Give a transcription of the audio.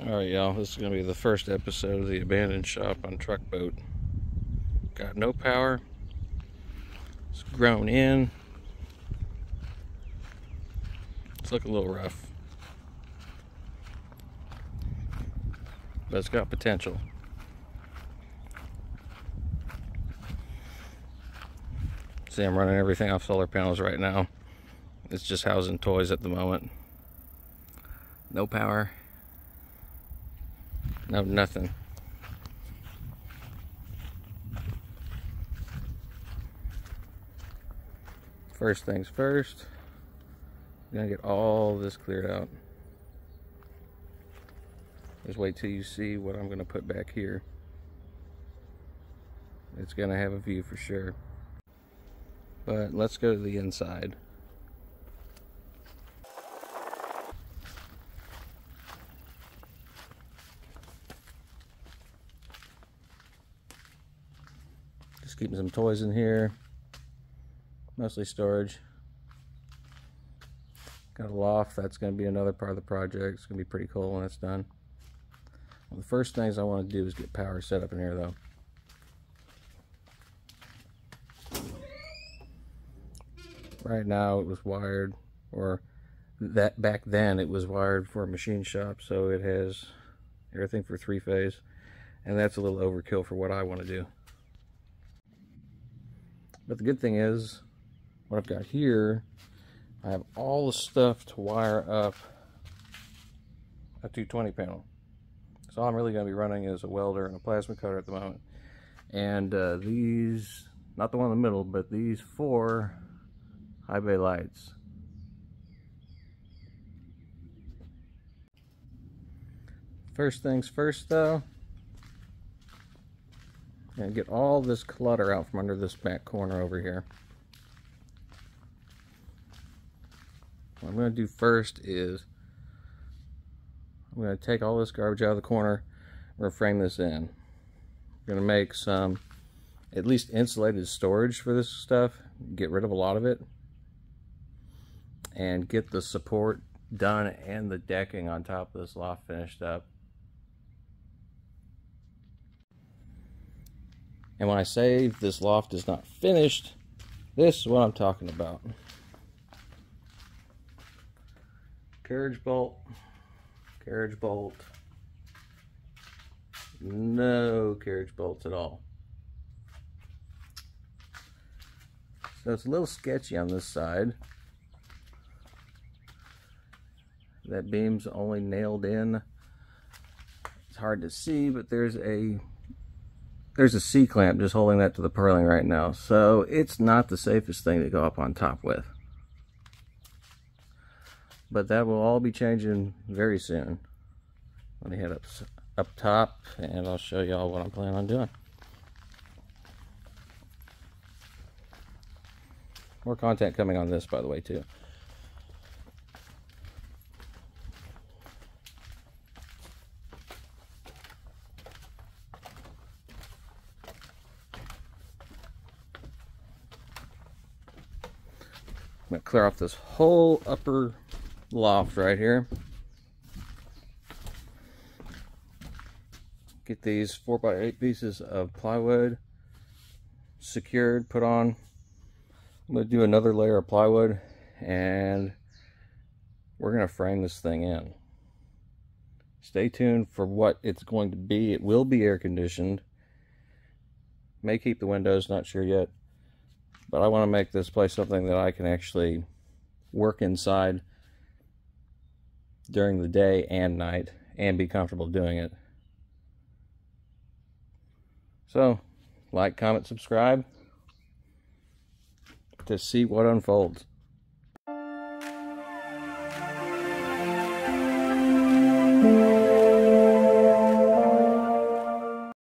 Alright, y'all, this is going to be the first episode of the abandoned shop on Truck Boat. Got no power. It's grown in. It's looking a little rough, but it's got potential. See, I'm running everything off solar panels right now. It's just housing toys at the moment. No power. No, nothing. First things first, I'm gonna get all this cleared out. Just wait till you see what I'm gonna put back here. It's gonna have a view for sure. But let's go to the inside. Just keeping some toys in here. Mostly storage. Got a loft. That's going to be another part of the project. It's going to be pretty cool when it's done. Well, the first things I want to do is get power set up in here though. Right now it was wired, or that back then it was wired for a machine shop, so it has everything for 3-phase, and that's a little overkill for what I want to do. But the good thing is, what I've got here, I have all the stuff to wire up a 220 panel. So all I'm really going to be running is a welder and a plasma cutter at the moment. And these, not the one in the middle, but these 4 high bay lights. First things first though, I'm going to get all this clutter out from under this back corner over here. What I'm going to do first is I'm going to take all this garbage out of the corner. We're going to frame this in. We're going to make some at least insulated storage for this stuff, get rid of a lot of it, and get the support done and the decking on top of this loft finished up. And when I say this loft is not finished, this is what I'm talking about. Carriage bolt, no carriage bolts at all. So it's a little sketchy on this side. That beam's only nailed in. It's hard to see, but there's a C-clamp just holding that to the purling right now. So it's not the safest thing to go up on top with. But that will all be changing very soon. Let me head up top and I'll show y'all what I'm planning on doing. More content coming on this, by the way, too. I'm going to clear off this whole upper loft right here. Get these 4x8 pieces of plywood secured, put on. I'm going to do another layer of plywood and we're going to frame this thing in. Stay tuned for what it's going to be. It will be air conditioned. May keep the windows, not sure yet. But I want to make this place something that I can actually work inside during the day and night and be comfortable doing it. So, like, comment, subscribe to see what unfolds.